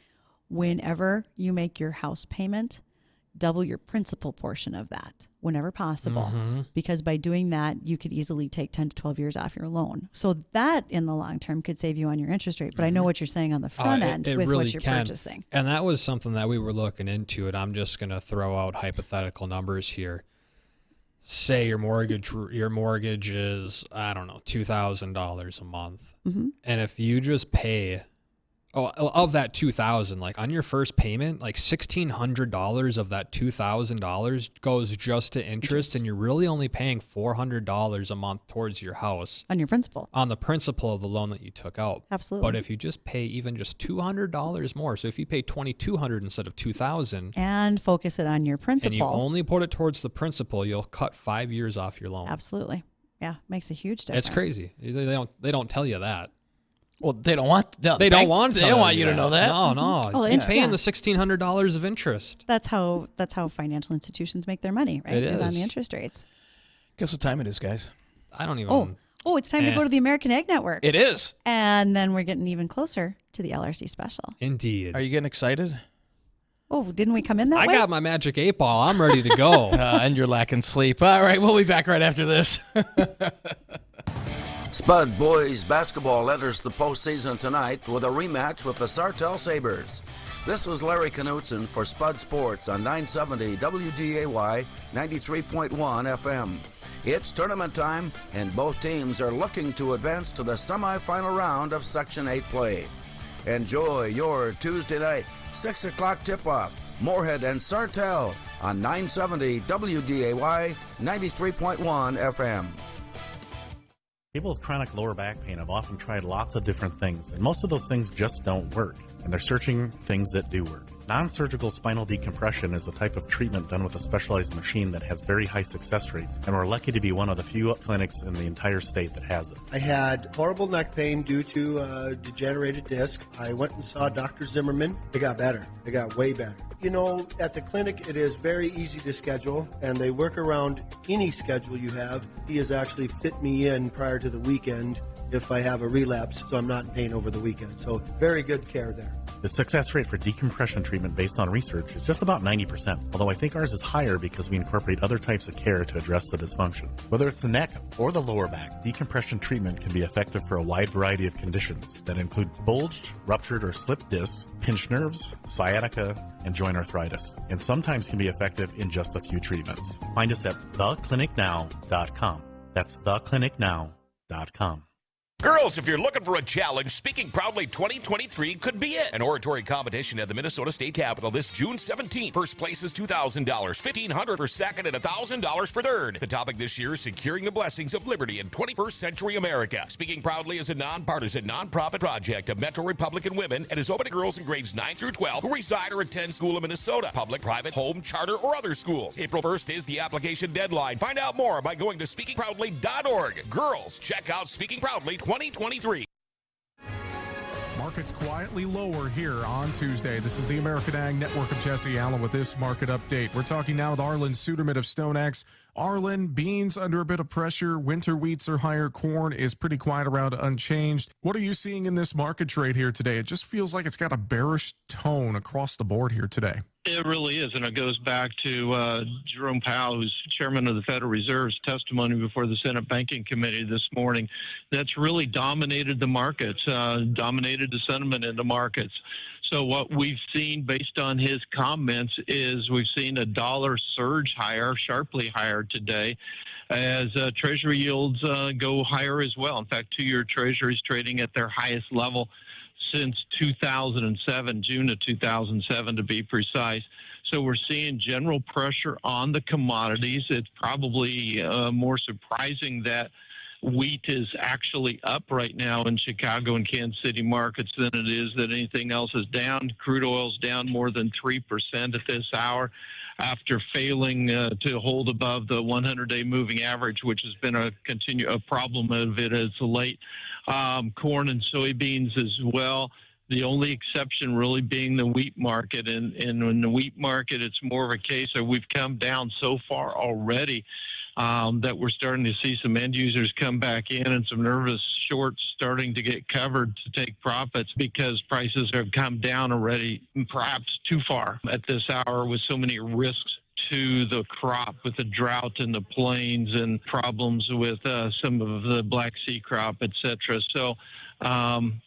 whenever you make your house payment, double your principal portion of that whenever possible, because by doing that, you could easily take 10 to 12 years off your loan. So that in the long term could save you on your interest rate. But I know what you're saying on the front end with really what you're purchasing. And that was something that we were looking into, and I'm just going to throw out hypothetical numbers here. Say your mortgage is, I don't know, $2,000 a month. And if you just pay, of that $2,000, like on your first payment, like $1,600 of that $2,000 goes just to interest, and you're really only paying $400 a month towards your house. On your principal. On the principal of the loan that you took out. Absolutely. But if you just pay even just $200 more, so if you pay $2,200 instead of $2,000, and focus it on your principal. and you only put it towards the principal, you'll cut 5 years off your loan. Absolutely. Yeah, makes a huge difference. It's crazy. They don't tell you that. Well, they don't want. No, they don't want you to know that. No. Oh, You're paying the $1,600 of interest. That's how financial institutions make their money, right? It is on is. the interest rates. Guess what time it is, guys? I don't even. Oh, it's time to go to the American Ag Network. It is. And then we're getting even closer to the LRC Special. Indeed. Are you getting excited? Oh, didn't we come in that way? I got my magic 8 ball. I'm ready to go. And you're lacking sleep. All right, we'll be back right after this. Spud boys basketball enters the postseason tonight with a rematch with the Sartell Sabres. This was Larry Knutson for Spud Sports on 970 WDAY 93.1 FM. It's tournament time, and both teams are looking to advance to the semifinal round of Section 8 play. Enjoy your Tuesday night, 6 o'clock tip-off, Moorhead and Sartell on 970 WDAY 93.1 FM. People with chronic lower back pain have often tried lots of different things, and most of those things just don't work, and they're searching things that do work. Non-surgical spinal decompression is a type of treatment done with a specialized machine that has very high success rates, and we're lucky to be one of the few clinics in the entire state that has it. I had horrible neck pain due to a degenerated disc. I went and saw Dr. Zimmerman. It got better. It got way better. You know, at the clinic, it is very easy to schedule, and they work around any schedule you have. He has actually fit me in prior to the weekend if I have a relapse, so I'm not in pain over the weekend. So very good care there. The success rate for decompression treatment based on research is just about 90%, although I think ours is higher because we incorporate other types of care to address the dysfunction. Whether it's the neck or the lower back, decompression treatment can be effective for a wide variety of conditions that include bulged, ruptured, or slipped discs, pinched nerves, sciatica, and joint arthritis, and sometimes can be effective in just a few treatments. Find us at theclinicnow.com. That's theclinicnow.com. Girls, if you're looking for a challenge, Speaking Proudly 2023 could be it. An oratory competition at the Minnesota State Capitol this June 17th. First place is $2,000, $1,500 for second, and $1,000 for third. The topic this year is securing the blessings of liberty in 21st century America. Speaking Proudly is a nonpartisan, nonprofit project of Metro Republican women and is open to girls in grades 9 through 12 who reside or attend school in Minnesota, public, private, home, charter, or other schools. April 1st is the application deadline. Find out more by going to speakingproudly.org. Girls, check out Speaking Proudly 2023. Markets quietly lower here on Tuesday. This is the American Ag Network of Jesse Allen with this market update. We're talking now with Arlen Suderman of StoneX. Arlen, beans under a bit of pressure. Winter wheats are higher. Corn is pretty quiet around unchanged. What are you seeing in this market trade here today? It just feels like it's got a bearish tone across the board here today. It really is, and it goes back to Jerome Powell, who's chairman of the Federal Reserve's testimony before the Senate Banking Committee this morning. That's really dominated the markets, dominated the sentiment in the markets. So what we've seen based on his comments is we've seen a dollar surge higher, sharply higher today, as Treasury yields go higher as well. In fact, two-year Treasuries trading at their highest level since 2007, June of 2007 to be precise. So we're seeing general pressure on the commodities. It's probably more surprising that wheat is actually up right now in Chicago and Kansas City markets than it is that anything else is down. Crude oil's down more than 3% at this hour after failing to hold above the 100-day moving average, which has been a problem of it as of late. Corn and soybeans as well. The only exception really being the wheat market. And in the wheat market, it's more of a case of we've come down so far already that we're starting to see some end users come back in and some nervous shorts starting to get covered to take profits because prices have come down already, perhaps too far at this hour with so many risks to the crop with the drought in the plains and problems with some of the Black Sea crop, et cetera. So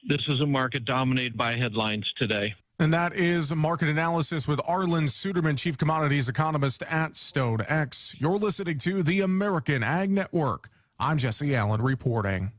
this is a market dominated by headlines today. And that is market analysis with Arlen Suderman, Chief Commodities Economist at StoneX. You're listening to the American Ag Network. I'm Jesse Allen reporting.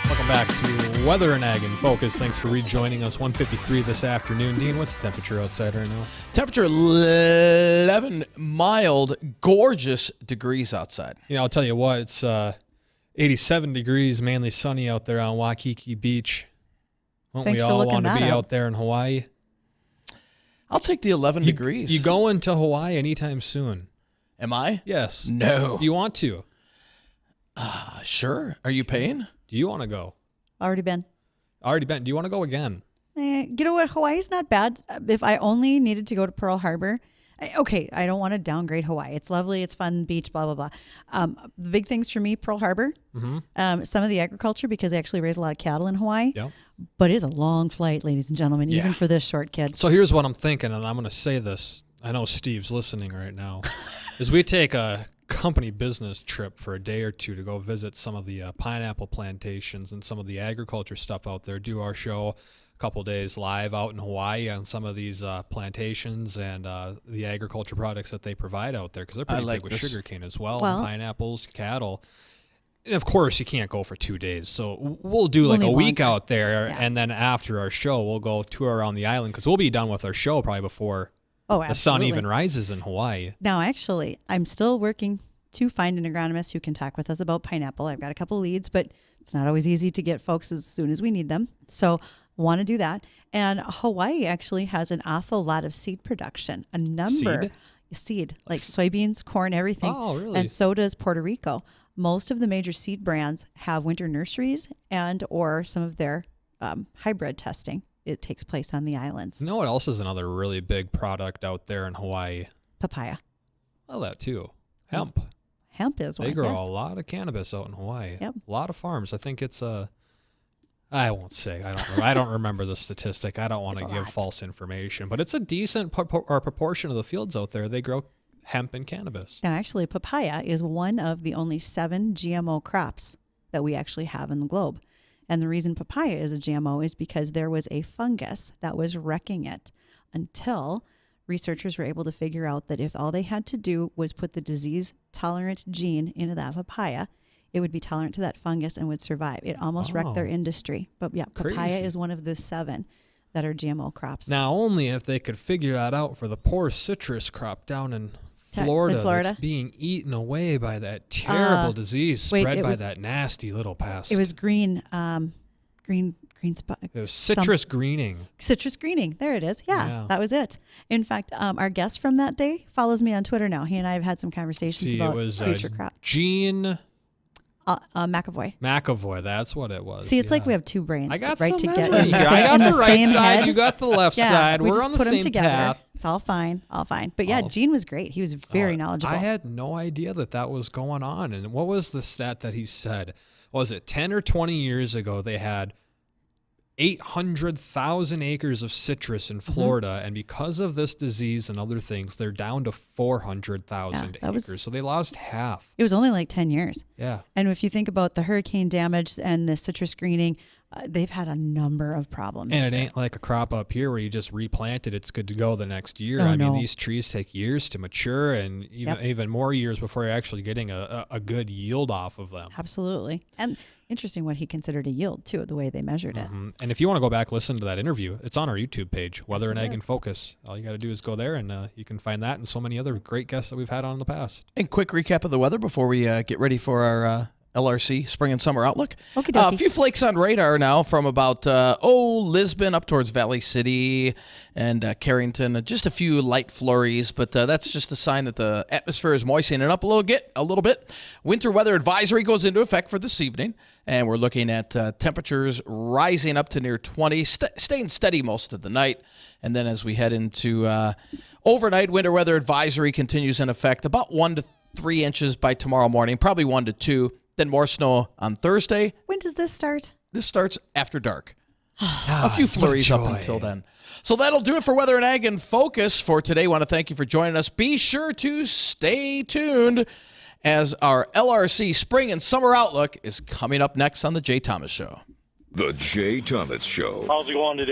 Welcome back to Weather and Ag in Focus. Thanks for rejoining us. 1:53 this afternoon. Dean, what's the temperature outside right now? Temperature 11 mild, gorgeous degrees outside. You know, I'll tell you what, it's 87 degrees, mainly sunny out there on Wysocki Beach. Won't we all want to be out there in Hawaii? I'll take the 11 degrees. You going to Hawaii anytime soon? Am I? Yes. No. Do you want to? Sure. Are you paying? Do you want to go? Already been. Do you want to go again? You know what? Hawaii's not bad. If I only needed to go to Pearl Harbor, I don't want to downgrade Hawaii. It's lovely. It's fun. Beach, blah, blah, blah. The big things for me, Pearl Harbor. Mm-hmm. Some of the agriculture, because they actually raise a lot of cattle in Hawaii. Yep. But it's a long flight, ladies and gentlemen, even for this short kid. So here's what I'm thinking, and I'm going to say this. I know Steve's listening right now. Is we take a company business trip for a day or two to go visit some of the pineapple plantations and some of the agriculture stuff out there, do our show a couple days live out in Hawaii on some of these plantations and the agriculture products that they provide out there, because they're pretty big with sugarcane as well, pineapples, cattle. And of course, you can't go for 2 days, so we'll do like a week out there, and then after our show, we'll go tour around the island, because we'll be done with our show probably before the sun even rises in Hawaii. Now, actually, I'm still working to find an agronomist who can talk with us about pineapple. I've got a couple leads, but it's not always easy to get folks as soon as we need them. So want to do that. And Hawaii actually has an awful lot of seed production, a number seed like soybeans, corn, everything. Oh, really? And so does Puerto Rico. Most of the major seed brands have winter nurseries and or some of their hybrid testing. It takes place on the islands. You know what else is another really big product out there in Hawaii? Papaya. Well, that too. Hemp. hemp is one. They grow yes. a lot of cannabis out in Hawaii. Yep. A lot of farms. I think it's I won't say. I don't remember the statistic. I don't want to give false information, but it's a decent proportion of the fields out there. They grow hemp and cannabis. Now, actually, papaya is one of the only 7 GMO crops that we actually have in the globe. And the reason papaya is a GMO is because there was a fungus that was wrecking it until researchers were able to figure out that if all they had to do was put the disease-tolerant gene into that papaya, it would be tolerant to that fungus and would survive. It almost wrecked their industry. But yeah, papaya Crazy. is one of the 7 that are GMO crops. Now, only if they could figure that out for the poor citrus crop down in Florida, that's being eaten away by that terrible disease spread by that nasty little pest. It was green spot. It was citrus greening. Citrus greening. There it is. Yeah, that was it. In fact, our guest from that day follows me on Twitter now. He and I have had some conversations about future crop. Gene McAvoy. That's what it was. See, it's like we have 2 brains I got right some together. I got the right same side. head. You got the left side. We We're just on the put them same together. path. It's all fine. But yeah, Gene was great. He was very knowledgeable. I had no idea that was going on. And what was the stat that he said? Was it 10 or 20 years ago they had 800,000 acres of citrus in Florida, and because of this disease and other things, they're down to 400,000 acres. So they lost half. It was only like 10 years. Yeah. And if you think about the hurricane damage and the citrus greening, they've had a number of problems. And it ain't like a crop up here where you just replant it. It's good to go the next year. Oh, I mean, these trees take years to mature and even more years before you're actually getting a good yield off of them. Absolutely. And interesting what he considered a yield, too, the way they measured it. And if you want to go back, listen to that interview. It's on our YouTube page, Weather and Ag in Focus. All you got to do is go there, and you can find that and so many other great guests that we've had on in the past. And quick recap of the weather before we get ready for our LRC spring and summer outlook. Okey-dokey. A few flakes on radar now from about Lisbon up towards Valley City and Carrington. Just a few light flurries, but that's just a sign that the atmosphere is moistening up a little bit. Winter weather advisory goes into effect for this evening, and we're looking at temperatures rising up to near 20, staying steady most of the night. And then as we head into overnight, winter weather advisory continues in effect, about 1 to 3 inches by tomorrow morning, probably 1 to 2. Then more snow on Thursday. When does this start? This starts after dark. A few flurries up until then. So that'll do it for Weather and Ag in Focus for today. I want to thank you for joining us. Be sure to stay tuned as our LRC Spring and Summer Outlook is coming up next on The Jay Thomas Show. The Jay Thomas Show. How's it going today?